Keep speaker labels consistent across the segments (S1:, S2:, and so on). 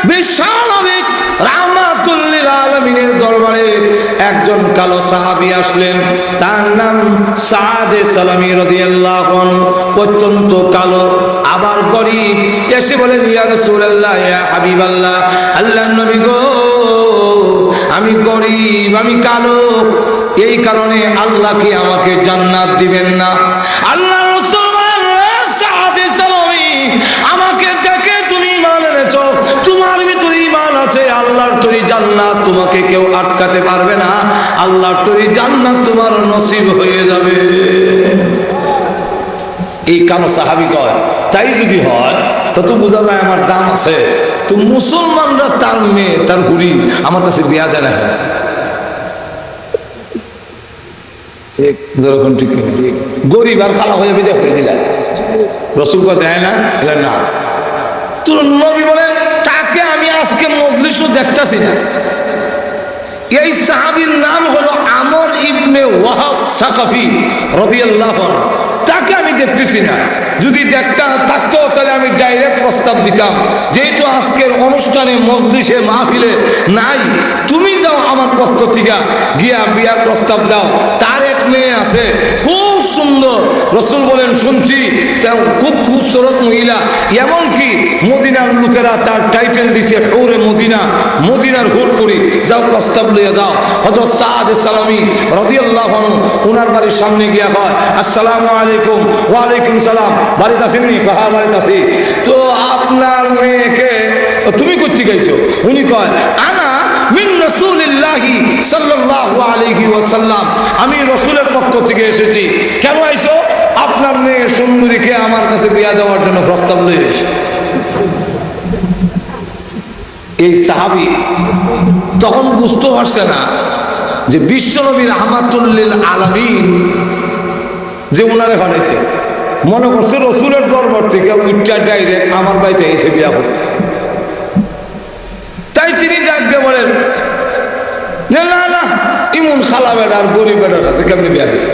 S1: বিশ্বনবী রাহমাতুল লিল আলামিনের দরবারে একজন কালো সাহাবী আসলেন, তার নাম সাদ সালামী রাদিয়াল্লাহু আনহু। অত্যন্ত কালো, আবার গরীব। এসে বলেন, ইয়া রাসূলুল্লাহ, ইয়া হাবিবাল্লাহ, আল্লাহর নবী গো, আমি গরীব, আমি কালো, এই কারণে আল্লাহ কি আমাকে জান্নাত দিবেন না? আল্লাহ রাসূল বলেন, সাদ সালামী, আমাকে দেখে তুমি ঈমান এনেছো, তোমার ভিতরে ঈমান আছে, আল্লাহর তৈরি জান্নাত তোমাকে কেউ আটকাতে পারবে না, আল্লাহর তৈরি জান্নাত তোমার নসিব হয়ে যাবে। এই কালো সাহাবী কয়, তাই যদি হয় তো বোঝা যায় আমার দাম আছে। তো মুসলমানরা তার মেয়ে, তার হুড়ি আমার কাছে বিয়া দেয় না, ঠিক যেরকম, ঠিক ঠিক গরিব আর খালা হয়ে বিদা করে দিলা, রাসূল কয় দেয় না, না। তো নবী বলেন, তাকে আমি আজকে মজলিসও দেখতাছি না। এই সাহাবীর নাম হলো আমর ইবনে ওয়াহাব সাকাফি রাদিয়াল্লাহু আনহু। তাকে আমি দেখতেছি না, যদি দেখতাম থাকতো তাহলে আমি ডাইরেক্ট প্রস্তাব দিতাম, যেহেতু আজকের অনুষ্ঠানে মজলিসে মাহফিলে নাই, তুমি যাও আমার পক্ষ থেকে গিয়া বিয়ার প্রস্তাব দাও। তার এক মেয়ে আছে, খুব সুন্দর। রাসূল বলেন, শুনছি খুব খুবসুরত মহিলা, এমনকি মদিনার লোকেরা তার টাইটেল দিছে হুরে মদিনা, মদিনার হুর করি, যাও প্রস্তাব লইয়া যাও। হযরত সাদ সালামী রাদিয়াল্লাহু আনহু ওনার বাড়ির সামনে গিয়া কয়, আসসালামু আলাইকুম। ওয়া আলাইকুম সালাম। বাড়িতে আসেননি? কহা বাড়িতে আসি। তো আপনার মেয়েকে তুমি করতে গেছো? উনি কয়, আনা মিন রাসূলিল্লাহি সাল্লাল্লাহু আলাইহি ওয়াসাল্লাম, আমি রাসূলের পক্ষ থেকে এসেছি। কেন আইছো? আপনার মেয়ে সুন্দরীকে আমার কাছে বিয়া দেওয়ার জন্য প্রস্তাব লয়ে এসে। এই সাহাবী তখন বুঝতে পারছে না যে বিশ্বনবী রাহমাতুল লিল আলামিন যে উনারে বানাইছে, মনে করছে রাসূলের দরবার থেকে উচ্চা ডাইরেক্ট আমার বাড়িতে এসে বিয়া করতে। তাই তিনি ডাক দিয়ে বলেন, না না না, ইমন খালা বেড়া আর গরিব বেড়ার কাছে কেমনি বিয়া দিবে?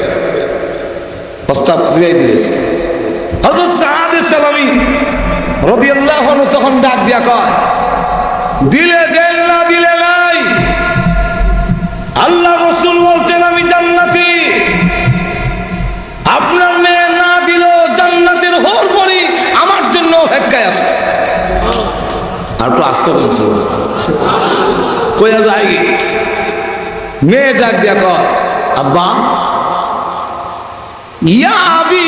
S1: প্রস্তাব দিয়ে দিয়েছে। হযরত সাদ সালামী রাদিয়াল্লাহু আনহু তখন ডাক দিয়া কয়, দিলে দেন, না দিলে নাই। আল্লাহ রাসূল বলছেন আমি জান্নাতি, আপনার মেয়ে না দিলেও জান্নাতের হুর পরি আমার জন্য অপেক্ষায় আছে। আর তো আসতে বলছো কইয়া যায়, মেয়ে ডাক দিয়া কয়, আব্বা, ইয়া আবি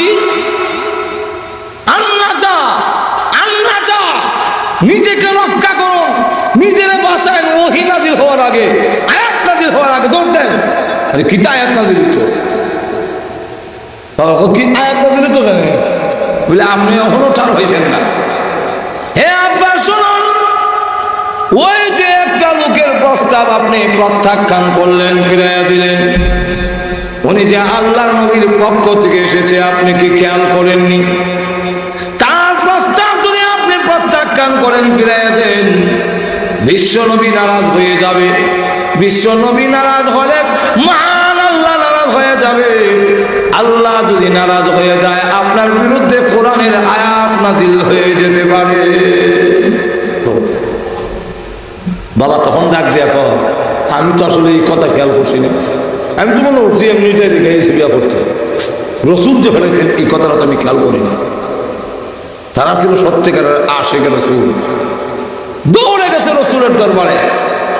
S1: আন্নাজা আন্নাজা, নিজেকে রক্ষা করো, নিজেরে বাঁচায়। ওহী নাজিল হওয়ার আগে, আয়াত নাজিল হওয়ার আগে দৌড় দেন। আরে কি আয়াত নাজিল হচ্ছে? কি আয়াত নাজিল হতো? কেন বলে আপনি এখনো ঠার হয়েছেন না। হে আব্বা শুনুন, ওই যে একটা লোকের প্রস্তাব আপনি প্রত্যাখ্যান করলেন, ফিরাইয়া দিলেন, উনি যে আল্লাহর নবীর পক্ষ থেকে এসেছে, আপনি কি খেয়াল করেননি? তার প্রস্তাব যদি আপনি প্রত্যাখ্যান করেন, ফিরাইয়া দেন, বিশ্ব নবী নারাজ হয়ে যাবে। বিশ্ব নবী নারাজ হলে মহান আল্লাহ নারাজ হয়ে যাবে। আল্লাহ যদি নারাজ হয়ে যায়, আপনার বিরুদ্ধে কোরআনের আয়াত নাজিল হয়ে যেতে পারে। বাবা তখন ডাক দিয়া কয়, আমি তো আসলে এই কথা খেয়াল করছি না, আমি তো মনে করছি এমনিটাই দেখে এসে বিয়া করতে। রাসূল যে ফেলেছেন এই কথাটা তো আমি খেয়াল করিনি। তারা ছিল সত্যিকারের আশিক রাসূল। দৌড়ে গেছে রাসূলের দরবারে,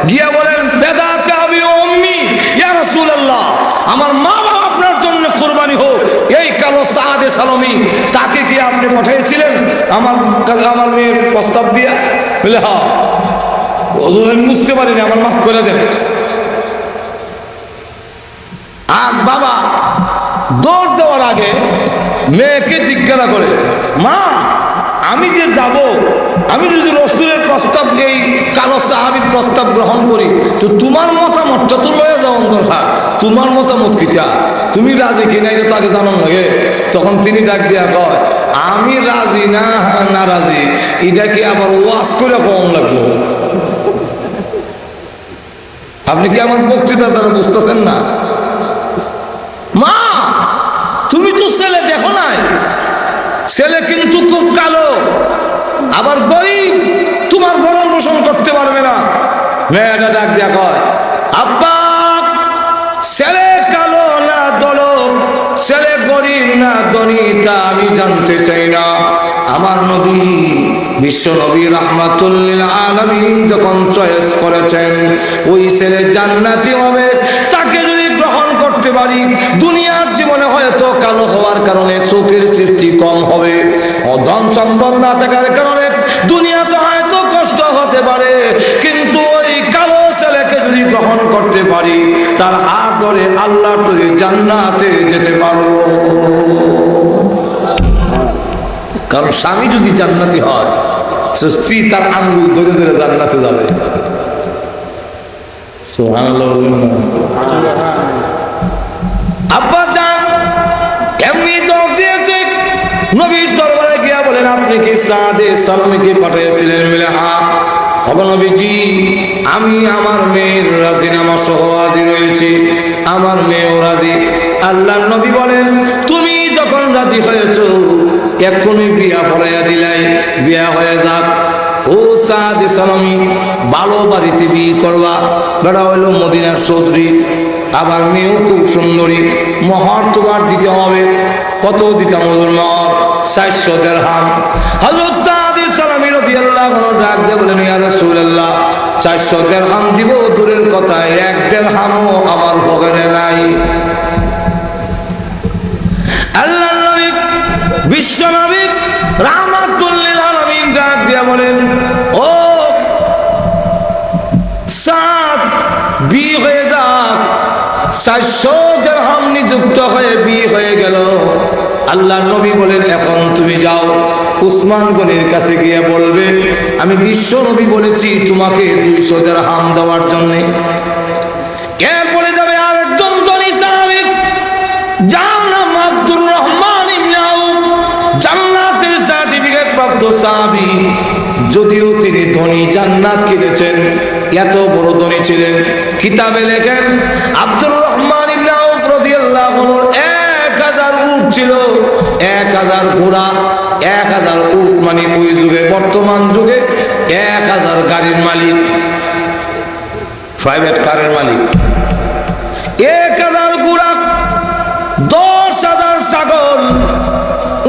S1: গিয়া বলেন, বেদাতে আবি ও উম্মি, ইয়া রাসূলুল্লাহ, আমার মা বাবা আপনার জন্য কুরবানি হোক। এই কালো সাদ সালামী, তাকে কি আপনি পাঠিয়েছিলেন আমার কাছে আমার মেয়ের প্রস্তাব দিয়া? বলে হ্যাঁ। আমি বুঝতে পারিনি, আমার মাফ করে দেন। আর বাবা দৌড় দেওয়ার আগে মেয়েকে জিজ্ঞাসা করে, মা, আমি যে যাব, আমি যদি রাসূলের প্রস্তাব, এই কালো সাহাবীর প্রস্তাব গ্রহণ করি, তো তোমার মতামতটা তো লয়ে যাওয়ার দরকার। তোমার মতামত কিটা, তুমি রাজি কিনা এটা তো আগে জানান লাগে। তখন তিনি ডাক দিয়া কয়, আমি রাজি না না রাজি এটা কি আবার ওয়াজ করে কম লাগলো? আপনি কি আমার বক্তৃতা দ্বারা বুঝতেছেন না? মা, তুমি তো ছেলে দেখো নাই, ছেলে কিন্তু খুব কালো, আবার গরিব, তোমার ভরণ পোষণ করতে দিয়া কয়, আব্বা ছেলে কালো না দলো, ছেলে গরিব না ধনী তা আমি জানতে চাই না। আমার নবী বিশ্ব নবী রাহমাতুল লিল আলামিন যখন চয়েস করেছেন ওই ছেলে জান্নাতি হবে, তাকে যদি গ্রহণ করতে পারি, দুনিয়ার জীবনে হয়তো কালো হওয়ার কারণে চোখের দৃষ্টি কম হবে, ধন সম্পদ না থাকার কারণে দুনিয়াতে হয়তো কষ্ট হতে পারে, কিন্তু ওই কালো ছেলেকে যদি গ্রহণ করতে পারি, তার হাত ধরে আল্লাহ তুই জান্নাতে যেতে পারবো। কারণ স্বামী যদি জান্নাতি হয়, স্ত্রী তার আঙ্গুল ধরে ধরে জান্নাতে যাবে। আব্বা জান এমনি দৌড় দিয়েছে, নবীর দরবারে গিয়া বলেন, আপনি কি সাদে সালামীকে পাঠিয়েছিলেন? বলে হ্যাঁ। নবীজি আমি আমার মেয়ের রাজিনামা সহ হাজির হয়েছি, আমার মেয়েও রাজি। আল্লাহর নবী বলেন, তুমি যখন রাজি হয়েছো এক্ষুনি বিয়া পড়াইয়া দিলাই, বিয়া হয়ে যাক। ও সাদে সালামী, ভালো বাড়িতে বিয়ে করবা, বেড়া হইল মদিনার চৌধুরী, আবার মেয়েও খুব সুন্দরী, মহর তোমার দিতে হবে। কত দিতাম ওদের মহর? 400 দিরহাম। হযরত সাদে সালামী রাদিয়াল্লাহু আনহু ডাক দিয়ে বলেন, ইয়া রাসূলুল্লাহ 400 দিরহাম দিব দূরের কথা, 1 দিরহামও আমার পকেটে নাই। আল্লাহর নবী বিশ্ব নবী রাহমাতুল লিল আলামিন ডাক দিয়ে বলেন, ও সাদ বিয়ে হয়ে যাক। 400 দিরহাম নিযুক্ত হয়ে বিয়ে হয়ে গেল। আল্লাহর নবী বলেন, এখন তুমি যাও উসমান গনির কাছে গিয়ে বলবে আমি বিশ্ব নবী বলেছি তোমাকে 200 দিরহাম দেওয়ার জন্য। এরপরে যাবে আরেকজন ধনী সাহাবী, যার নাম আব্দুর রহমান ইবনে আউফ, জান্নাতের সার্টিফিকেট প্রাপ্ত সাহাবী। যদিও তিনি ধনী, জান্নাত কিনেছেন, এত বড় ধনী ছিলেন। কিতাবে লেখেন আব্দুর রহমান ইবনে আউফ রাদিয়াল্লাহু আনহু 1000 উট ছিল, 1000 ঘোড়া, 1000 উট, মানে ওই যুগে বর্তমান যুগে 1000 গাড়ির মালিক, প্রাইভেট কারের মালিক। 1000 ঘোড়া, 10,000 ছাগল।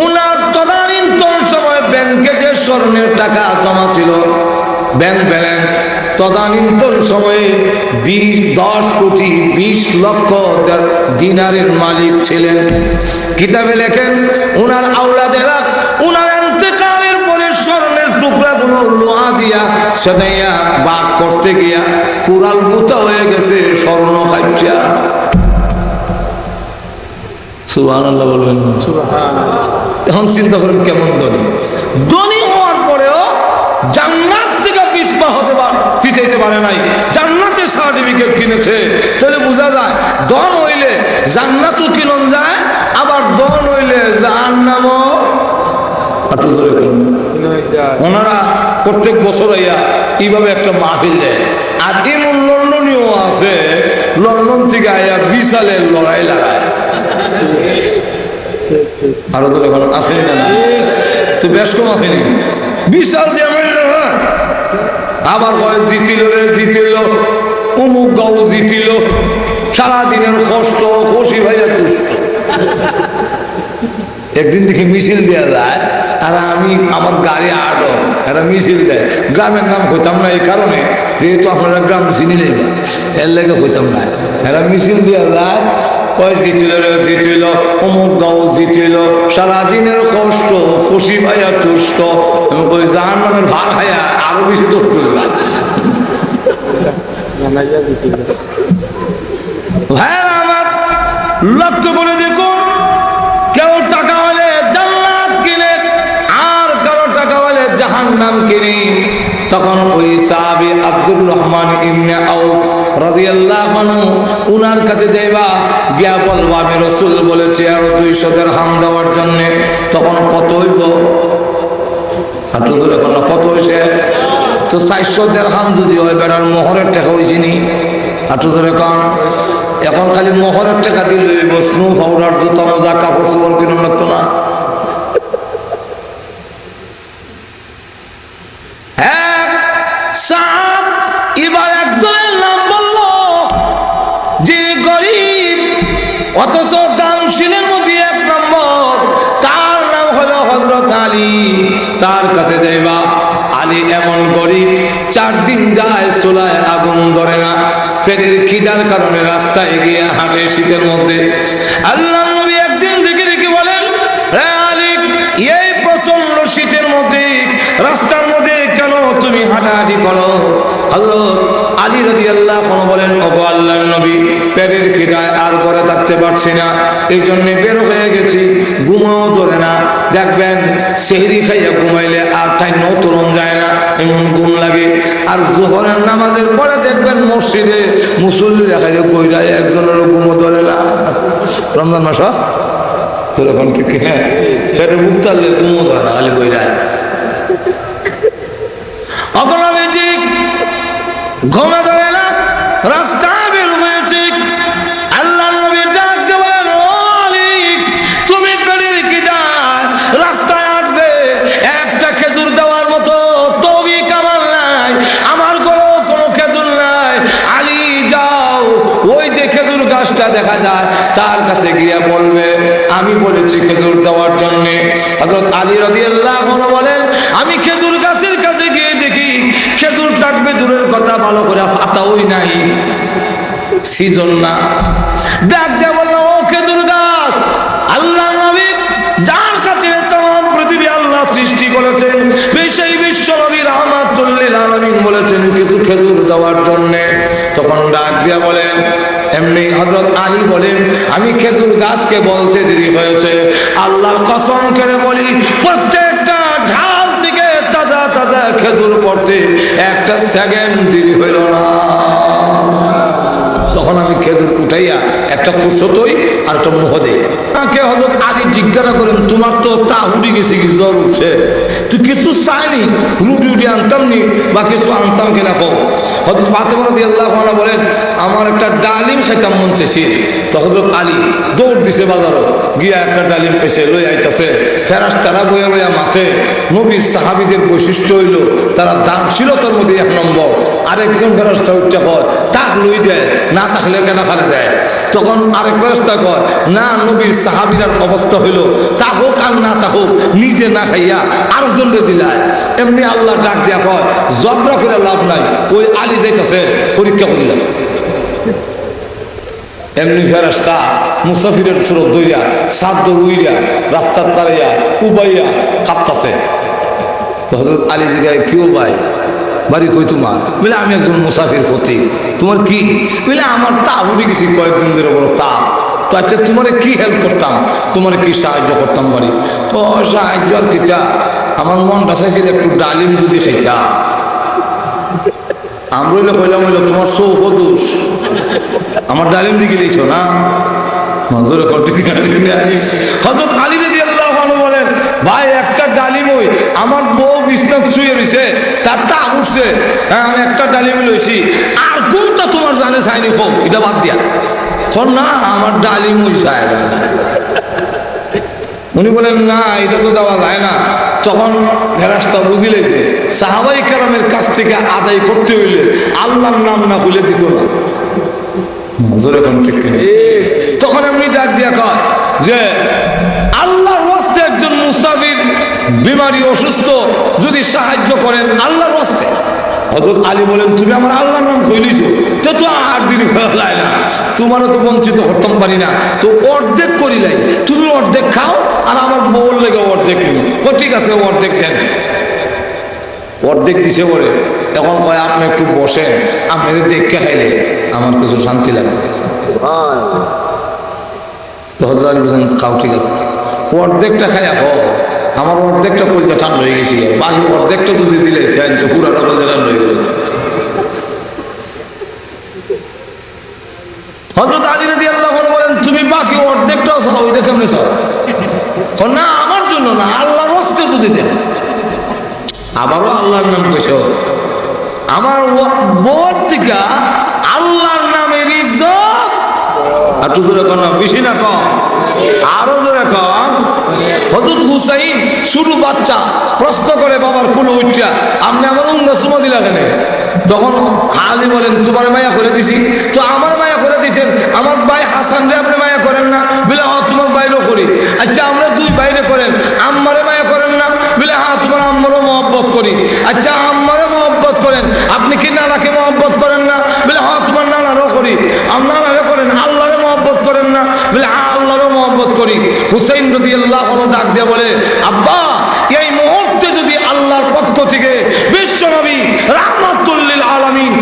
S1: উনার তদানীন্তন সময় ব্যাংকে যে স্বর্ণের টাকা জমা ছিল, ব্যাংক ব্যালেন্স, তদানীন্তন সময়ে 10 কোটি 20 লক্ষ দিনারের মালিক ছিলেন। কিতাবে লেখেন উনার আওলাদেরা উনার ইন্তেকালের পরে স্বর্ণের টুকরাগুলো লোহা দিয়া সেদাইয়া বাগ করতে গিয়া কুড়াল মুতা হয়ে গেছে স্বর্ণ খাইয়া। সুবহানাল্লাহ বলবেন। এখন চিন্তা করেন কেমন ধনী। ধনী হওয়ার পরেও জান্নাত থেকে পিছপা হতে পিছাইতে পারে নাই, জান্নাতের সার্টিফিকেট কিনেছে। তাহলে বোঝা যায় ধন হইলে জান্নাতও কিনন যায়, আবার ধন হইলে জাহান্নামও। ওনারা প্রত্যেক বছর আইয়া এইভাবে একটা মাহফিল দেয়। আর এমন লন্ডনীয় আছে, লন্ডন থেকে আইয়া বিশালের লড়াই লাগায়। আরো তো এখন আসেনি না, তো বেশ কম আসেনি, বিশাল আবার হয় জিতিল রে জিতিল, অমুক গাও জিতিল, সারাদিনের কষ্ট, খুশি ভাইয়া তুষ্ট। একদিন দেখি মিছিল দেওয়া যায়, আর আমি আমার গাড়ি আটক, এরা মিছিল দেয়। গ্রামের নাম হইতাম না এই কারণে, যেহেতু আপনারা গ্রাম চিনিলেই না, এর লেগে হইতাম না। এরা মিছিল দেওয়া যায়, ওই জিতিল রে জিতিল, অমুক গাও জিতিল, সারাদিনের কষ্ট, খুশি ভাইয়া তুষ্ট। ওই জাহান্নামের ভার খাইয়া আরো বেশি দুষ্ট ভাইরা আমার, লক্ষ্য করে দেখুন, কেউ টাকা হলে জান্নাত কিনে, আর কারো টাকা হলে জাহান্নাম কিনে। তখন ওই সাহাবী আব্দুর রহমান ইবনে আউফ রাদিয়াল্লাহু আনহু উনার কাছে যাইবা, গিয়া বলবা আমি রাসূল বলেছি আরো 200 দিরহাম দেওয়ার জন্য। তখন কত হইব? এখন কত হয়েছে? তো 400 দিরহাম যদি হয়, বেড়ার মোহরের টাকা হয়েছে নি? এখন খালি মোহরের টাকা দিলে স্নো পাউডার, জুতা মোজা, কাপড় চোপড় কিনুন লাগতো না? এবার একজনের নাম অথচ দানশীলের মধ্যে এক নম্বর, তার নাম হলো হযরত আলী। তার কাছে যাইবা, আলী এমন গরিব 4 দিন যায় চুলায় আগুন ধরে না, পেটের খিদার কারণে রাস্তায় গিয়ে হাঁটে শীতের মধ্যে। আল্লাহ নবী একদিন দেখে দেখে বলেন, হে আলী, এই প্রচন্ড শীতের মধ্যে রাস্তার মধ্যে কেন তুমি হাঁটাহাঁটি করো? হযরত আলী রাদিয়াল্লাহু আনহু বলেন, ওগো আল্লাহর নবী, পেটের খিদায় আর ঘরে থাকতে পারছি না, এই জন্য বের হয়ে গেছি, ঘুমাও ধরে না। দেখবেন সেহরি খাইয়া ঘুমাইলে আর তাই নতুন যায় না, এমন ঘুম লাগে। আর জোহরের নামাজের পরে দেখবেন মসজিদে মুসল্লি দেখাইলে কইরা একজনেরও ঘুমো ধরে না। রমজান মাস তখন ঠিক পেটে বুক চাললে ঘুমো ধরে না, খালি কইরা অপরাধিক ঘুমে ধরে না, রাস্তায় বের হয়েছে। আল্লাহ নবী ডাক দেবেন, ও আলী, তুমি পেটের খিদায় রাস্তায় আসবে, একটা খেজুর দেওয়ার মতো তৌফিক আমার নাই, আমার কোনো খেজুর নাই। আলী যাও, ওই যে খেজুর গাছটা দেখা যায় তার কাছে গিয়ে বলবে আমি বলেছি খেজুর দেওয়ার জন্য। হযরত আলী রাদিয়াল্লাহু আনহু বলেন, আমি খেজুর গাছের কাছে গিয়ে দেখি খেজুর থাকবে দূরের কথা, ভালো করে পাতাওই নাই, সিজন না। ডাক দিয়ে বলল, ও খেজুর গাছ, আল্লাহ নবী যার খাতিরে तमाम পৃথিবী আল্লাহ সৃষ্টি করেছেন, সেই বিশ্ব নবী রাহমাতুল লিল আলামিন বলেছেন কিছু খেজুর দেওয়ার জন্য। তখন ডাক দিয়ে বলেন, এমনি হযরত আলী বলেন, আমি খেজুর গাছকে বলতে দেরি হয়েছে, আল্লাহর কসম করে বলি, প্রত্যেকটা ঢাল থেকে তাজা তাজা খেজুর পড়তে একটা সেকেন্ড দেরি হইল না। তখন আমি খেজুর উঠাইয়া একটা কুসতই আর একটা মুহ দেই। তাকে হযরত আলী জিজ্ঞাসা করেন, তোমার তো তা উঠে গেছে, কি জ্বর উঠছে, তুই কিছু চাইনি, রুটি উঠে আনতাম নি বা কিছু আনতাম কিনা কো? হযরত ফাতেমা রাদিয়াল্লাহু আনহা বলেন, আমার একটা ডালিম খাইতাম মন চাইছে। তো হযরত আলী দৌড় দিছে বাজারে, গিয়া একটা ডালিম এসে লই আইতাছে। ফেরেশতারা বইয়া বইয়া মাথে। নবীর সাহাবীদের বৈশিষ্ট্য হইল তারা দানশীলতার মধ্যে 1 নম্বর। আরেকজন ফেরেশতা উঠতে কয়, তাক লই দেয়, না থাকলে কেনা খারে দেয়। তখন আরেক ফেরেশতা কয়, না, নবীর সাহাবীদের অবস্থা হইল তা হোক আর না তা হোক, নিজে না খাইয়া আরেকজনকে দিলায়। এমনি আল্লাহ ডাক দিয়া কয়, জবরা করে লাভ নাই, ওই আলী যাইতাছে পরীক্ষা করিল। এমনি ফেরেশতা মুসাফিরের সুরত ধইরা সাদ উইরা রাস্তার দাঁড়াইয়া উবাইয়া কাঁপতাছে। তো হযরত আলী জিগায়, কি ভাই, বাড়ি কই তোমার? বলে, আমি একজন মুসাফির পথি। তোমার কি? বলে, আমার তাপ উঠে গেছি কয়েকদিন ধরে, বড় তাপ। তো আচ্ছা, তোমার কি হেল্প করতাম, তোমার কি সাহায্য করতাম বাড়ি? তো সাহায্য আর কিতা, আমার মনটা চাইছিল একটু ডালিম যদি খাইতা। আমরা কইলাম, হইলো তোমার চৌক দোষ, আমার ডালিম দিকে লিখছো না। নজরে হযরত আলী রাদিয়াল্লাহু আনহু বলেন, ভাই একটা ডালিম ওই আমার বউ বিছনা শুয়ে রইছে, তার তা উঠছে, হ্যাঁ আমি একটা ডালিম লইছি, আর কোনটা তোমার জানে চাইনি খো, এটা বাদ দিয়া কোন না, আমার ডালিম ওই চায়। উনি বলেন, না, এটা তো দেওয়া যায় না। তখন ফেরেশতা বুঝিলেছে সাহাবায়ে কেরামের কাছ থেকে আদায় করতে হইলে আল্লাহর নাম না ভুলে দিত না। তখন এমনি ডাক দিয়া কয় যে, আল্লাহর ওয়াস্তে একজন মুসাফির বিমারি অসুস্থ যদি সাহায্য করেন আল্লাহর ওয়াস্তে। হযরত আলী বলেন, তুমি আমার আল্লাহর নাম কইলিছো, তো তো আর দিন করা যায় না, তোমারও তো বঞ্চিত করতাম পারি না, তো অর্ধেক করিলাই, তুমি অর্ধেক খাও আর আমার বউর লেগে অর্ধেক নিব। ঠিক আছে, অর্ধেক দেন। অর্ধেক দিছে বলে এখন কয়, আপনি একটু বসেন, আপনাদের দেখে খাইলে আমার কিছু শান্তি লাগবে। তো হযরত আলী বলেন, খাও, ঠিক আছে। অর্ধেকটা খাইয়া খাও, আমার অর্ধেকটা কলজা ঠান্ডা হয়ে গেছি, বাকি অর্ধেকটা যদি দিলে পুরাটা কলজা ঠান্ডা হয়ে গেল। হযরত আলী রাদিয়াল্লাহু আনহু বলেন, তুমি বাকি অর্ধেকটাও চাও, ওইটা কেমনে চাও? না, আমার জন্য না, আল্লাহর ওয়াস্তে যদি দেন। আবারও আল্লাহর নাম কইছো, আমার বউর থেকে আল্লাহর নামের ইজ্জত। আর তো জোরে কম, বেশি না কম, আরো জোরে কম। হযরত হুসাইন শুরু বাচ্চা প্রশ্ন করে বাবার কোলে উঠা, আপনি আমার উম্মা সুমা দিলা কেন? তখন আলী বলেন, তোমার মায়া করে দিছি। তো আমার মায়া করে দিছেন, আমার ভাই হাসান রে আপনি মায়া করেন আম্মারে মায়া করেন না? বলে হ্যাঁ, তোমার আম্মারও মহব্বত করি। আচ্ছা, আম্মারে মহব্বত করেন, আপনি কি নানাকে মহব্বত করেন না? বলে হ্যাঁ, তোমার নানারও করি। নানারে করেন, আল্লাহরে মহব্বত করেন না? বলে হ্যাঁ, আল্লাহরও মহব্বত করি। হুসাইন রাদিয়াল্লাহু আনহু ডাক দিয়ে বলে, আব্বা, এই মুহূর্তে যদি আল্লাহর পক্ষ থেকে বিশ্বনবী রাহমাতুল লিল আলামিন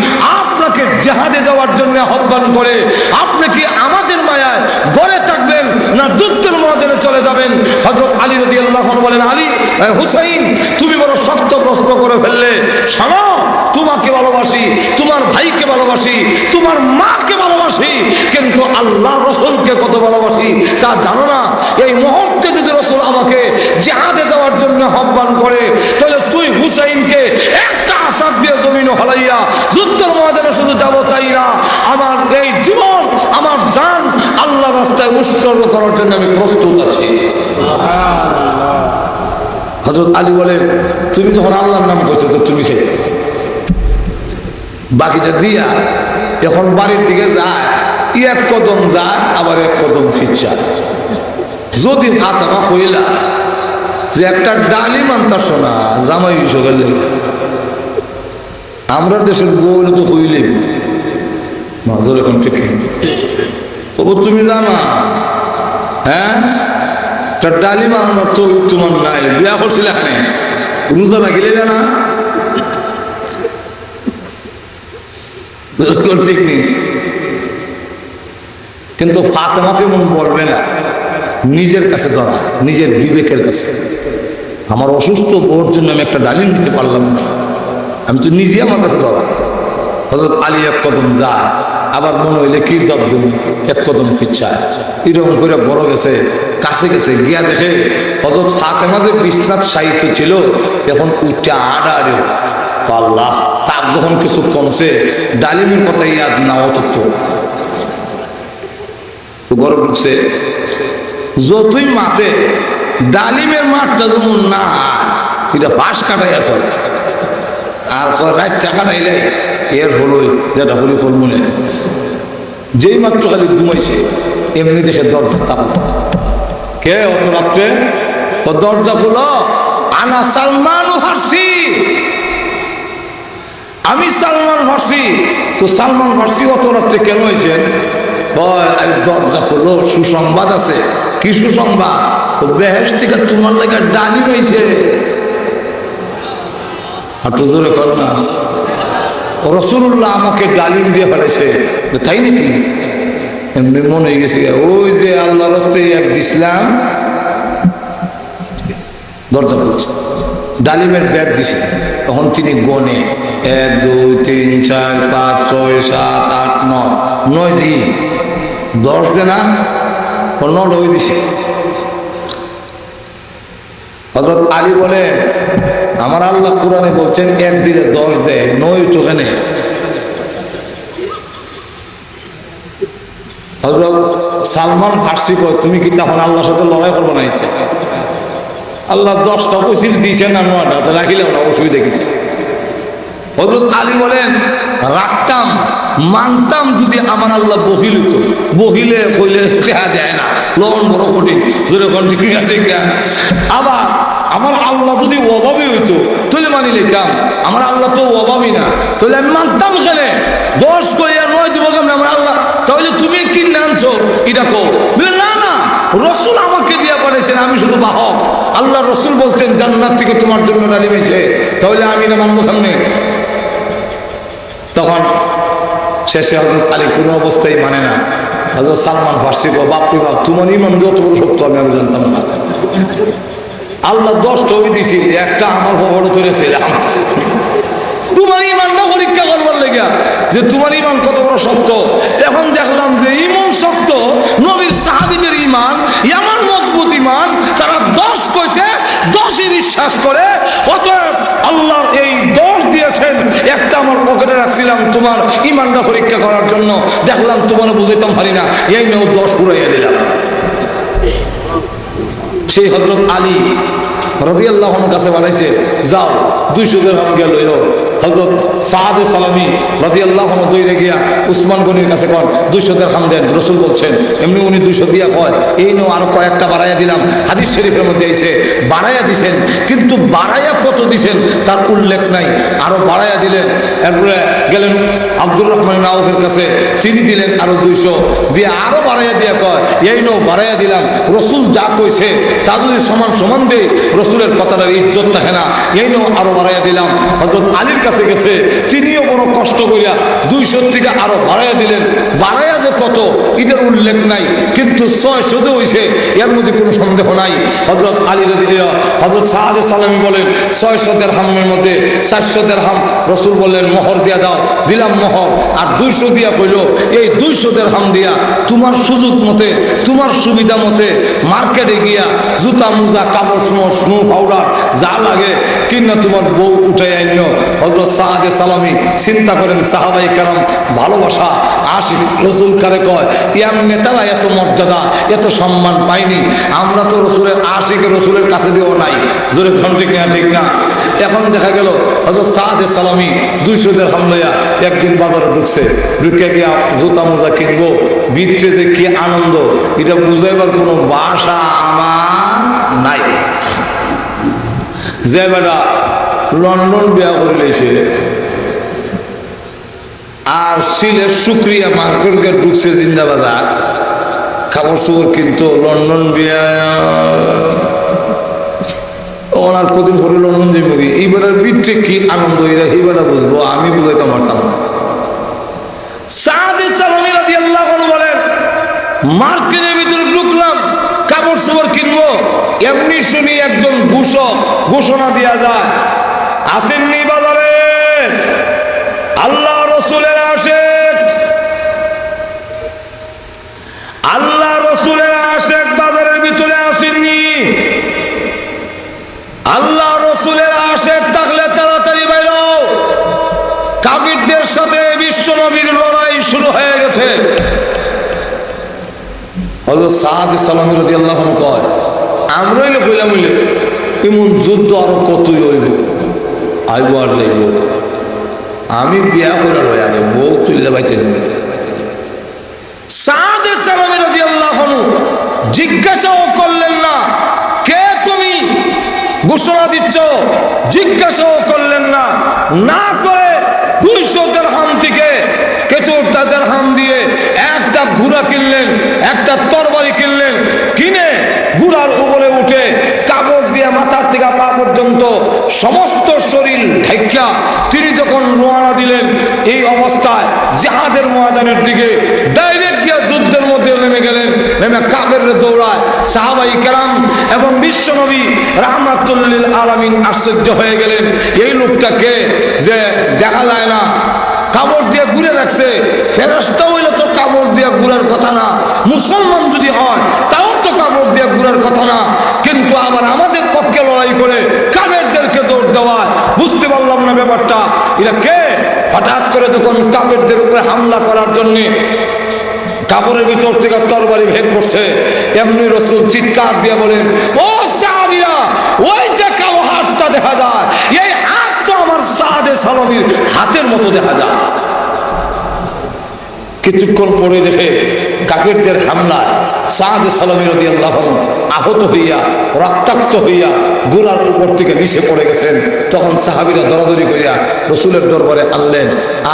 S1: আপনাকে জিহাদে যাওয়ার জন্য আহ্বান করে, আপনি কি আমাদের মায়ায় গড়ে থাকবেন না যুদ্ধের ময়দানে চলে যাবেন? হযরত আলী রাদিয়াল্লাহু আনহু বলেন, আলী, হুসাইন, তুমি বড় শক্ত প্রশ্ন করে ফেললে। শোনো, তোমাকে ভালোবাসি, তোমার ভাইকে ভালোবাসি, তোমার মাকে ভালোবাসি, কিন্তু আল্লাহ রাসূলকে কত ভালোবাসি তা জানো না? এই মুহূর্তে যদি রাসূল আমাকে জিহাদে যাওয়ার জন্য আহ্বান করে, তাহলে তুই হুসাইনকে একটা আসাদ দিয়ে জমিন হলাইয়া যুদ্ধের ময়দানে শুধু যাব তাই না, আমার এই জীবন, আমার জান আল্লাহ রাস্তায় উৎসর্গ করার জন্য আমি প্রস্তুত আছি। হযরত আলী বলে, তুমি যখন আল্লাহর নাম করছো তো তুমি খেয়ে বাকিটা দিয়া এখন বাড়ির দিকে যায়, এক কদম যায় আবার এক কদম ফিরছে। যদি হাতামা কইলা যে একটা ডালি মানতা শোনা জামাই হিসেবে লেগে, আমরা দেশের বউলে তো হইলে মাজর এখন ঠিক তবু তুমি জানা, হ্যাঁ, একটা ডালি মানানোর তো তোমার নাই। বিয়া করছিল এখানে, রোজা রাখিলে না, ঠিক নেই। কিন্তু ফাতেমাতে মন বলবে না, নিজের কাছে ধরা, নিজের বিবেকের কাছে। আমার অসুস্থ বউর জন্য আমি একটা ডালিম নিতে পারলাম না, আমি তো নিজে আমার কাছে ধরা। হযরত আলী এক কদম যায়, আবার মনে হইলে কি জব দেব, এক কদম ফিরছায়। এরকম করে বড় গেছে, কাছে গেছে, গিয়া দেখে হযরত ফাতেমা যে বিছনাত সাহিত্য ছিল এখন উঠা আড়াআড়ি। আল্লাহ, তার যখন কিছু কমছে, ডালিমের কথা ইয়াদ না অথচ তো গরম ঢুকছে। যতই মাতে ডালিমের মাঠটা যেমন না, এটা পাশ কাটাই আছে আর রাত টাকা নাইলে এর হলোই যেটা হলি ফল মনে। যেই মাত্র খালি ঘুমাইছে এমনি দেখে দরজা তাপ, কে অত রাত্রে? ও দরজা খুলো, আনা সালমান ফার্সি, আমি সালমান ফার্সি। তো সালমান ফার্সি অত রাত্রে কেন হয়েছে? দরজা খুলো, সুসংবাদ আছে। কি সুসংবাদ? বেহেশত থেকে তোমার লেগে ডালিম হয়েছে। একটু জোরে কর না। রাসূলুল্লাহ আমাকে ডালিম দিয়ে ফেলেছে, তাই নাকি? এমনি মনে হয়ে গেছে, ওই যে আল্লাহ রাস্তায় এক দিছিলাম, দরজা খুলছে, ডালিমের ব্যাগ দিছে। তখন তিনি গনে 1 2 3 4 5 6 7 8 9 9 দিন 10 দেনা 9 দিছে। হযরত আলী বলে, আমার আল্লাহ কোরআনে বলছেন 1 দিলে 10 দেয়, 9 তো কেন? হযরত সালমান ফার্সি কয়, তুমি কি তখন আল্লাহর সাথে লড়াই করবো না? ইচ্ছা আল্লাহ 10টা পয়সা দিছে না 9টা, তো রাখিলাম না, অসুবিধা কিছু। হযরত আলী বলেন, রাখতাম, মানতাম যদি আমার আল্লাহ বহিল হতো। বহিলে কইলে চেহা দেয় না, লবণ বড় কঠিন, যেরকম ঠিক না। আবার আমার আল্লাহ যদি অভাবী হইতো তাহলে মানি নিতাম, আমার আল্লাহ তো অভাবী না, তাহলে আমি মানতাম কেন? 10 করে 9 দিব কেমন আমার আল্লাহ? তাহলে তুমি কি নামছো এটা কো? বলে না না, রাসূল আমাকে দিয়া পাঠিয়েছেন, আমি শুধু বাহক। আল্লাহ রাসূল বলছেন জান্নাত থেকে তোমার জন্য ডালিম এসে, তাহলে আমি না মানবো সামনে? তখন শেষে হযরত আলী কোনো অবস্থায় মানে না। হযরত সালমান ফার্সি গো, বাপরে বাপ, তোমার ইমান যত বড় সত্য আমি জানতাম না। আল্লাহ 10টা দিছি, একটা আমার খবরও ধরেছিলাম। তোমার ইমানটা পরীক্ষা করবার লেগে যে তোমার ইমান কত বড় সত্য। এখন দেখলাম যে ইমান শক্ত, নবীর সাহাবীদের ইমান এমন মজবুত ইমান, তারা 10 কইছে, 10ই বিশ্বাস করে। অতএব আল্লাহ এই 10 দিয়েছেন, একটা আমার পকেটে রাখছিলাম তোমার ইমানটা পরীক্ষা করার জন্য। দেখলাম তোমার বুঝাইতাম পারি না, এই মেয়েও 10 পুরাইয়া দিলাম। সেই হযরত আলী রাদিয়াল্লাহু আনহুর কাছে বাড়াইছে, যাও 200 দিরহাম গেল, হযরত সাদ সালামি রাদিয়াল্লাহু আনহু দৌড়ে গিয়া উসমান গনির কাছে কন 200 দিরহাম দেন। রাসূল বলছেন এমনি উনি 200 দিয়া কয় এই নো আরো কয়েকটা বাড়াইয়া দিলাম। হাদিস শরীফের মধ্যে এসে বাড়াইয়া দিছেন, কিন্তু বাড়াইয়া কত দিছেন তার উল্লেখ নাই, আরো বাড়াইয়া দিলেন। এরপরে গেলেন আব্দুর রহমান ইবনে আউফের কাছে, তিনি দিলেন আরো 200 দিয়ে আরো বাড়াইয়া দিয়া কয় এই নো বাড়াইয়া দিলাম। রাসূল যা কইছে তা যদি সমান সমান দেই রাসূলের কথাটার ইজ্জত থাকে না, এই নো আরো বাড়াইয়া দিলাম। হযরত আলীর কাছে গেছে, তিনিও বড় কষ্ট করিয়া 200 থেকে আরো বাড়াইয়া দিলেন। বাড়াইয়া যে কত এটার উল্লেখ নাই, কিন্তু 600 যে হইছে এর মধ্যে কোনো সন্দেহ নাই। হযরত আলী রাদিয়াল্লাহু হযরত সাদ সালামি বলেন 600 দিরহামের মধ্যে 400 দিরহাম রাসূল বললেন মোহর দিয়া দাও, দিলাম মোহর। আর 200 দিয়া কইল এই 200 দিরহাম দিয়া তোমার সুযোগ মতে তোমার সুবিধা মতে মার্কেটে গিয়া জুতা মোজা কাপড় স্নো পাউডার যা লাগে কিনা তোমার বউ উঠে আইনো। হযরত সাদ সালামি চিন্তা করেন সাহাবাই কেরাম ভালোবাসা আশিক রাসূল কারে কয়, ইয়ার নেতারা এত মর্যাদা এত সম্মান পাইনি, আমরা তো রসুলের আশিক রসুলের কাছে দিও নাই। জোরে খান ঠিক না ঠিক না? এখন দেখা গেল হযরত সাদ সালামি 200 দিরহাম লইয়া একদিন বাজারে ঢুকছে, ঢুকে গিয়া জুতা মোজা কিনবো, ভিতরে যে কি আনন্দ এটা বুঝাইবার কোনো ভাষা আমার নাই। যে বেটা লন্ডন বিয়া করে লইছে আর সিলেট শুক্রিয়া মার্কেটে ঢুকছে জিন্দাবাজার কাপড় চোপড় কিন্তু লন্ডন বিয়া ওনার কদিন পরে লন্ডন যে মুভি এইবারের বিচ্ছে কি আনন্দ এরা এইবারে বুঝবো, আমি বুঝাইতে পারতাম না। সাদ সালামি রাদিয়াল্লাহু আনহু বলেন মার্কেটের ভিতরে ঢুকলাম কাপড় চোপড় কিনবো, এমনি শুনি একজন ঘোষণা দিয়া যায়, আসেননি বাজারে আল্লাহ রসুলের আশিক, আল্লাহ রসুলের আশিক বাজারের ভিতরে আসেননি। আল্লাহ রসুলের আশিক থাকলে তাড়াতাড়ি বাইরো, কাফিরদের সাথে বিশ্ব নবীর লড়াই শুরু হয়ে গেছে। হযরত সাদ সালামি রাদিয়াল্লাহু আনহু কয় আমরাই কইলাম হইলে এমন যুদ্ধ আরো কতই হইব, আইব আর যাইব, আমি বিয়া করে রয়ে আগে বউ তুললে বাইতে সাদ সালামি রাদিয়াল্লাহু আনহু জিজ্ঞাসাও করলেন না কে তুমি, ঘোষণা দিচ্ছ, জিজ্ঞাসাও করলেন না, না করে 200 দিরহাম থেকে কিছুটা দিরহাম দিয়ে একটা ঘোড়া কিনলেন, একটা তরবারি কিনলেন, কিনে ঘোড়ার উপরে উঠে কাপড় দিয়ে মাথা থেকে পা পর্যন্ত সমস্ত শরীর ঢাইকা তিনি যখন রওনা দিলেন, এই অবস্থায় জিহাদের ময়দানের দিকে ডাইরেক্ট গিয়ে যুদ্ধের মধ্যে নেমে গেলেন। নেমে কাফেররা দৌড়ায়, সাহাবাই কেরাম এবং বিশ্বনবী রাহমাতুল লিল আলামিন আশ্চর্য হয়ে গেলেন, এই লোকটাকে যে দেখা যায় না কাপড় দিয়ে ঘুরে রাখছে, ফেরেশতা হইলে তো কাপড় দিয়ে ঘুরার কথা না, মুসলমান যদি হয় তাও তো কাপড় দিয়ে ঘুরার কথা না, কিন্তু আবার আমাদের পক্ষে লড়াই করে কাফেরদেরকে দৌড় দেওয়ায় বুঝতে পারলাম না ব্যাপারটা এরা কে। হঠাৎ করে যখন কাফেরদের উপরে হামলা করার জন্য কাপড়ের ভিতর থেকে তরবারি বের করছে, এমনি রাসূল চিৎকার দিয়ে বলেন, ও সাহাবীরা ওই যে কালো হাতটা দেখা যায়, এই হাত তো আমার সাদ সালামির হাতের মতো দেখা যায়। কিছুক্ষণ পরে দেখে কাফেরদের হামলায় সাদ সালামি রাদিয়াল্লাহু আনহু আহত হইয়া রক্তাক্ত হইয়া ঘোড়ার উপর থেকে নিচে পড়ে গেছেন। তখন সাহাবীরা দরাদরি করিয়া রসুলের দরবারে আনলেন,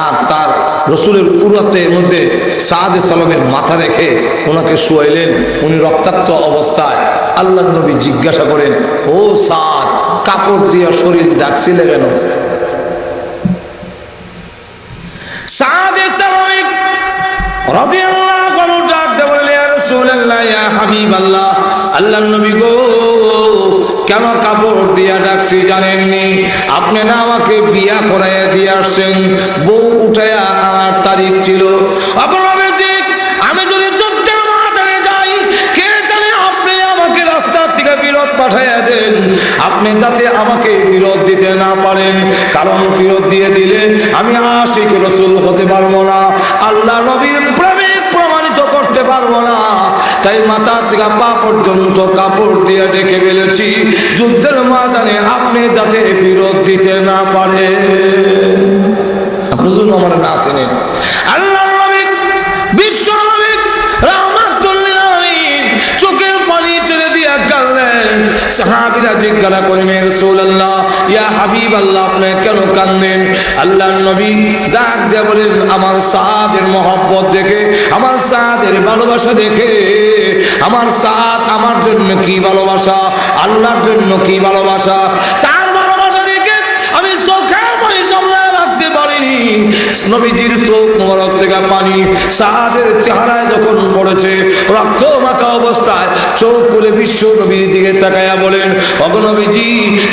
S1: আর তার রসুলের পুরাতের মধ্যে সাদ সালামের মাথা রেখে ওনাকে শুয়াইলেন। উনি রক্তাক্ত অবস্থায় আল্লাহ নবী জিজ্ঞাসা করেন, ও সাদ কাপড় দিয়া শরীর ডাকছিলে কেন? সাদ সালামি রাদিয়াল্লাহু আনহু ডাক দিয়ে বললেন, ইয়া রাসূলুল্লাহ, ইয়া হাবিবাল্লাহ, আল্লাহর নবী গো, কেন কাপড় দিয়া ডাকছি জানেননি? আপনি না আমাকে বিয়া করাইয়া দিয়ে আসছেন, বউ উঠাইয়া আমার তারিখ ছিল। আমি যদি যুদ্ধের ময়দানে যাই, কে জানে আপনি আমাকে রাস্তার থেকে বিরত পাঠাইয়া দেন, আপনি যাতে আমাকে ফিরত দিতে না পারেন, কারণ ফিরত দিয়ে দিলে আমি আশিক রাসূল হতে পারবো না, আল্লাহ নবীর প্রেমিক প্রমাণিত করতে পারবো না। তাই মাথা থেকে পা পর্যন্ত কাপড় দিয়ে ঢেকে ফেলেছি, যুদ্ধের ময়দানে আপনি যাতে ফিরত দিতে না পারেন। কোনদিন আমার না চেনেন। আল্লাহর নবী বিশ্ব নবী রাহমাতুল লিল আলামিন চোখের পানি ছেড়ে দিয়ে কাঁদলেন। সাহাবীরা জিজ্ঞাসা করলেন, ইয়া রাসূলুল্লাহ, ইয়া হাবিবাল্লাহ, আপনি কেন কাঁদেন? আল্লাহর নবী ডাক দিয়ে বলেন, আমার সাদের মহব্বত দেখে, আমার সাদের ভালোবাসা দেখে, আমার সাদ আমার জন্য কি ভালোবাসা, আল্লাহর জন্য কি ভালোবাসা, তার ভালোবাসা দেখে আমি চোখের পানি সামলায় রাখতে পারিনি। নবীজির চোখ মোবারক থেকে পানি সাদের চেহারায় যখন পড়েছে, রক্ত মাখা অবস্থায় চোখ খুলে বিশ্ব নবীর দিকে তাকায়া বলেন, ওগো নবীজি,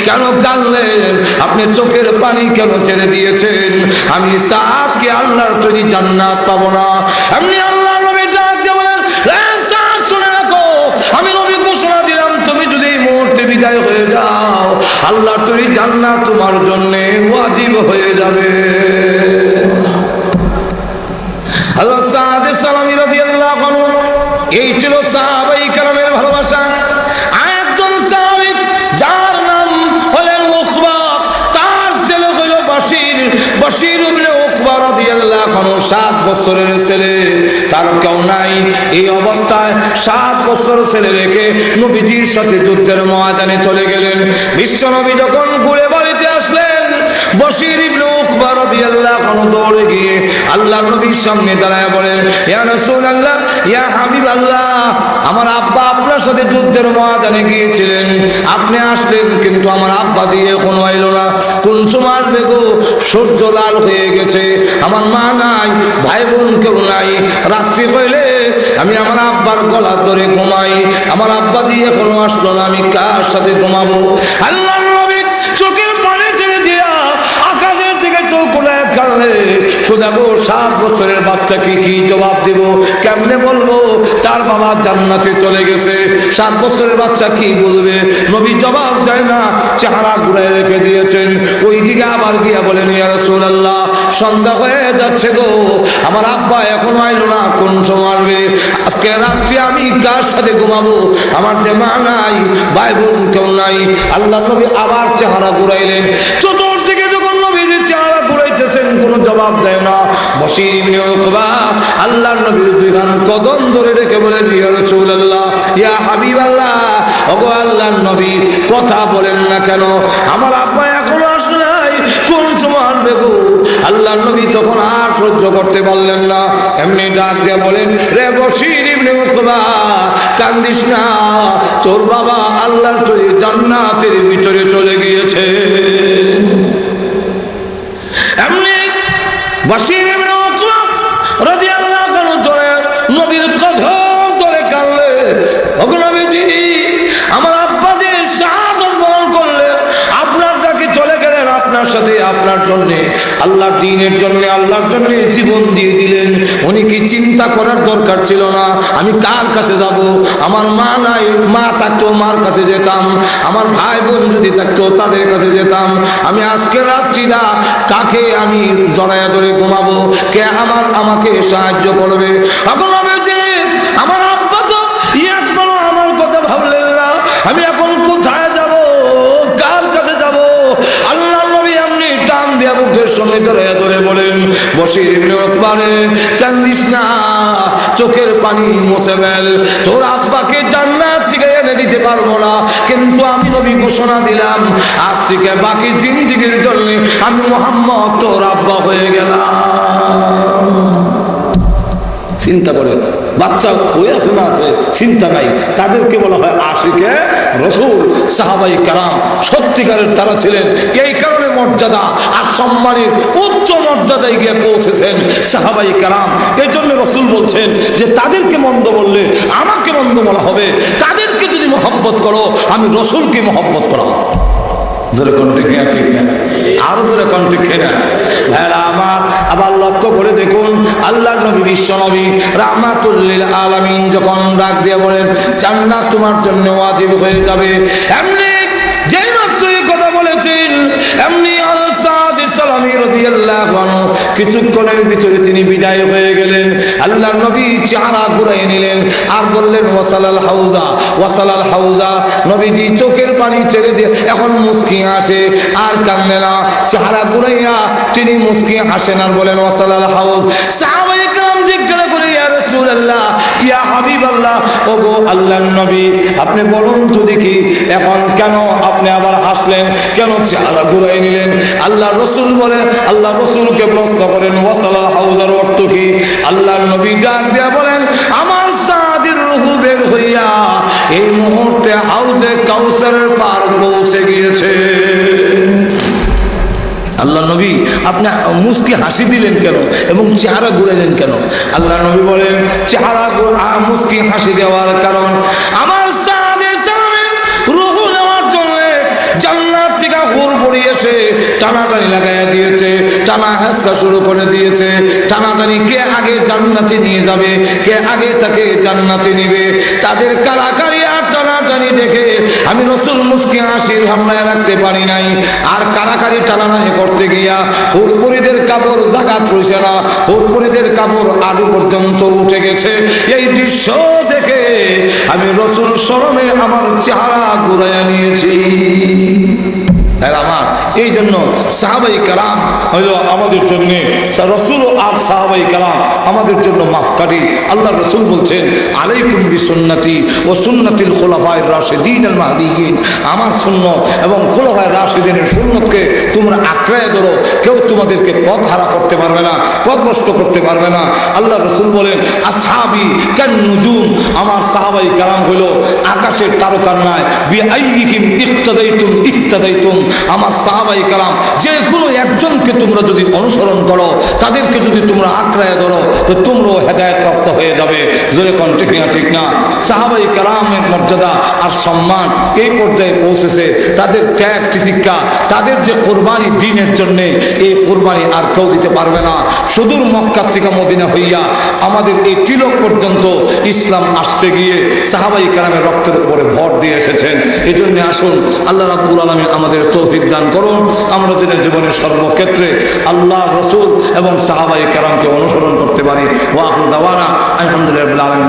S1: কেন কাঁদলেন? আপনি চোখের পানি কেন ছেড়ে দিয়েছেন? আমি সাদকে আল্লাহর তৈরি জান্নাত পাবো না? এমনি আল্লাহ নবী ডাক দিয়ে বলেন, সাদ শুনে রাখো, আমি নবী ঘোষণা দিলাম, তুমি যদি এই মুহূর্তে বিদায় হয়ে যাও, আল্লাহর তৈরি জান্নাত তোমার জন্য ওয়াজিব হয়ে যাবে। হযরত সাদ সালামী রাদিয়াল্লাহু আনহু, এই ছিল সাহাবায়ে কেরামের ভালোবাসা। আরেকজন সাহাবী যার নাম হলেন উকবা, তার ছেলে হলো বশির। বশির ইবনে উকবা রাদিয়াল্লাহু আনহু 7 বছরের ছেলে, তার কেউ নাই। এই অবস্থায় 7 বছর ছেলে রেখে নবীজির সাথে যুদ্ধের ময়দানে চলে গেলেন। বিশ্বনবী যখন ঘুরে বাড়িতে আসলেন, বশির ইবনে উকবা রাদিয়াল্লাহু আনহু দৌড়ে গিয়ে আল্লাহর নবীর সামনে দাঁড়ায় বলেন, ইয়া রাসূলুল্লাহ, ইয়া হাবিবাল্লাহ, আমার আব্বা আপনার সাথে যুদ্ধের ময়দানে গিয়েছিলেন, আপনি আসলেন, কিন্তু আমার আব্বা দিয়ে এখনো এলো না। কোন সময় আসবে গো? সূর্য লাল হয়ে গেছে, আমার মা নাই, ভাই বোন কেউ নাই। রাত্রি হইলে আমি আমার আব্বার গলা ধরে ঘুমাই, আমার আব্বা দিয়ে এখনো আসলো না, আমি কার সাথে ঘুমাবো? আল্লাহর নবী চোখের পানি ছেড়ে দিয়া আকাশের দিকে চোখ খুলে কাঁদলে, খোদা গো, 7 বছরের বাচ্চাকে কি জবাব দেব? কেমনে বলবো তার বাবা জান্নাতে চলে গেছে? 7 বছরের বাচ্চা কি বলবে? নবী জবাব দেয় না, চেহারা ঘুরে রেখে দিয়েছেন। ওই দিকে আবার গিয়া বলেন, ইয়া রাসূলুল্লাহ, সন্ধ্যা হয়ে যাচ্ছে গো, আমার আব্বা এখনো আইলো না, কোন সময় আসবে? আজকে রাত্রে আমি কার সাথে ঘুমাবো? আমার যে মা নাই, ভাই বোন কেউ নাই। আল্লাহ নবী আবার চেহারা ঘুরাইলেন। চতুর্দিকে যখন নবীজি চেহারা ঘুরাইতেছেন, কোনো জবাব দেয় না। বশির ইবনে উকবা আল্লাহর নবীর 2 হাত কদম ধরে রেখে বলেন, ইয়া রাসূলুল্লাহ, ইয়া হাবিবাল্লাহ, ওগো আল্লাহর নবী, কথা বলেন না কেন? আমার আব্বা এখনো আসে নাই, কোন সময় আসবে গো? আল্লাহর নবী তখন আর সহ্য করতে পারলেন না, এমনি ডাক দিয়ে বলেন, রে বশির ইবনে উকবা, কান্দিস না, তোর বাবা আল্লাহর তৈরি জান্নাতের ভিতরে চলে গিয়েছে। এমনি বশির ইবনে উকবা রাদিয়াল্লাহু আনহু নবীর কদম ধরে কাঁদলে, ওগো নবীজি, আমার আব্বা যে শাহাদাত বরণ করলেন, আপনার ডাকে চলে গেলেন, আপনার সাথে আপনার জন্য, আল্লাহর দ্বীনের জন্য, আল্লাহর জন্য জীবন দিয়ে দিলেন। উনি কি চিন্তা করার দরকার ছিল না? আমি কার কাছে যাব? আমার মা নাই, মা থাকতো মার কাছে যেতাম, আমার ভাই বোন যদি থাকতো তাদের কাছে যেতাম। আমি আজকে রাত্রিটা কাকে আমি জড়ায়া ধরে ঘুমাবো? কে আমাকে সাহায্য করবে? আমার আব্বা তো একবারও আমার কথা ভাবলেন না, আমি এখন কোথায় যাব, কার কাছে যাব? আল্লাহ নবী এমনি টান দিয়া বুকের সঙ্গে জড়ায়া ধরে বলেন, বশির ইবনে উকবা, কান্দিস না, চোখের পানি মুছে ফেল, তোর আব্বাকে জান্নাত থেকে এনে দিতে পারবো না, কিন্তু আমি নবী ঘোষণা দিলাম, আজ থেকে বাকি জিন্দেগীর জন্য আমি মুহাম্মদ তোর আব্বা হয়ে গেলাম। চিন্তা করেন, বাচ্চা হয়ে আছে না আছে চিন্তা নাই, তাদেরকে বলা হয় আশিকে রাসূল। সাহাবায়ে কেরাম সত্যিকারের তারা ছিলেন, এই কারণে মর্যাদা আর সম্মানের উচ্চ মর্যাদায় গিয়ে পৌঁছেছেন সাহাবায়ে কেরাম। এই জন্য রাসূল বলছেন যে তাদেরকে মন্দ বললে আমাকে মন্দ বলা হবে, তাদেরকে যদি মহব্বত করো আমি রাসূলকে মহব্বত করা হবে। যেরকম ঠিক না, ঠিক না, আরো যেরকম ঠিক না ভাইরা আমার। আবার লক্ষ্য করে দেখুন, আল্লাহর নবী বিশ্ব নবী রাহমাতুল লিল আলামিন যখন ডাক দিয়ে বলেন, জান্নাত তোমার জন্য ওয়াজিব হয়ে যাবে, এমনি যেই মাত্র এই কথা বলেছেন, এমনি সাদ সালামী রাদিয়াল্লাহু আনহু কিছুক্ষণের ভিতরে তিনি বিদায় হয়ে গেলেন। আল্লাহর নবী চেহারা ঘুরাই নিলেন আর বললেন ওয়াসালাল হাউজা, ওয়াসালাল হাউজা। নবীজি চোখের পানি ছেড়ে দিয়ে এখন মুস্কি হাসে আর কান্দে না, চেহারা ঘুরাইয়া তিনি মুস্কি হাসেন আর বলেন ওয়াসালাল হাউজ। সাহাবায়ে কেরাম জিজ্ঞাসা করে ইয়া রাসূলুল্লাহ, ইয়া হাবিবাল্লাহ, ওগো আল্লাহর নবী আপনি বলুন তো দেখি এখন কেন আপনি আবার হাসলেন, কেন চেহারা ঘুরাই নিলেন? আল্লাহ রসুল বলেন, আল্লাহ রসুলকে প্রশ্ন করেন ওয়াসালাল হাউজার অর্থ কি? আল্লাহর নবী ডাক দিয়া বলেন, আমার সাদির রূহ বের হইয়া এই মুহূর্তে হাউজে কাউসারের পার পৌঁছে গিয়েছে। আল্লাহ নবী আপনি মুস্কি হাসি দিলেন কেন এবং চেহারা ঘুরাইলেন কেন? আল্লাহ নবী বলেন চেহারা মুস্কি হাসি দেওয়ার কারণ আমার সাদের সালামের রূহ নেওয়ার জন্য জান্নাত থেকে হুর পড়িয়েছে, টানাটানি লাগাইয়া দিয়েছে, টানা হেঁচড়া শুরু করে দিয়েছে। টানাটানি কে আগে জান্নাতে নিয়ে যাবে, কে আগে তাকে জান্নাতে নিবে, তাদের কারাকারি আর টানাটানি দেখে আমি রসুল মুস্কি হাসির হামলায় রাখতে পারি নাই। আর কারাকারি টানাটানি করতে গিয়া হুরপুরীদের কাপড় জাগাত রইছে না, হুরপুরীদের কাপড় আডু পর্যন্ত উঠে গেছে। এই দৃশ্য দেখে আমি রসুল শরমে আমার চেহারা ঘুরাইয়া নিয়েছি। আমার এই জন্য সাহাবাই কালাম হইল আমাদের জন্য, রসুল আর সাহাবাই কালাম আমাদের জন্য মাফকারী। আল্লাহ রসুল বলছেন আলাইকুম বিসুন্নতি ও সুন্নাতিল খুলাফায়ে রাশিদিন আল মাহদিয়িন, আমার সুন্নাত এবং খুলাফায়ে রাশিদিনের সুন্নতকে তোমরা আঁকড়ায় ধরো, কেউ তোমাদেরকে পথ হারা করতে পারবে না, পথভ্রষ্ট করতে পারবে না। আল্লাহ রসুল বলেন আসহাবি কান নুজুম, আমার সাহাবাই কালাম হইল আকাশের তারকার ন্যায়, বিআইয়িহিম ইক্তাদাইতুম ইহতাদাইতুম, আমার সাহাবাই কালাম যে কোনো একজনকে তোমরা যদি অনুসরণ করো, তাদেরকে যদি তোমরা আঁকড়ায় ধরো, তো তোমরাও হেদায়েত প্রাপ্ত হয়ে যাবে। জোরে কোন ঠিক না? ঠিক না? সাহাবাই কালামের মর্যাদা আর সম্মান এই পর্যায়ে পৌঁছেছে, তাদের ত্যাগ তিতিক্ষা, তাদের যে কোরবানি দ্বীনের জন্য, এই কোরবানি আর কেউ দিতে পারবে না। সুদূর মক্কা থেকে মদিনা হইয়া আমাদের এই তিলক পর্যন্ত ইসলাম আসতে গিয়ে সাহাবাই কালামের রক্তের উপরে ভর দিয়ে এসেছেন। এই জন্য আসুন আল্লাহ রাব্বুল আলামিন আমাদের তৌফিক দান করুন, আমরা যেন জীবনের সর্বক্ষেত্রে আল্লাহ রসুল এবং সাহাবায়ে কেরামকে অনুসরণ করতে পারি। ওয়া আখিরু দাওয়ানা আলহামদুলিল্লাহি রাব্বিল আলামিন।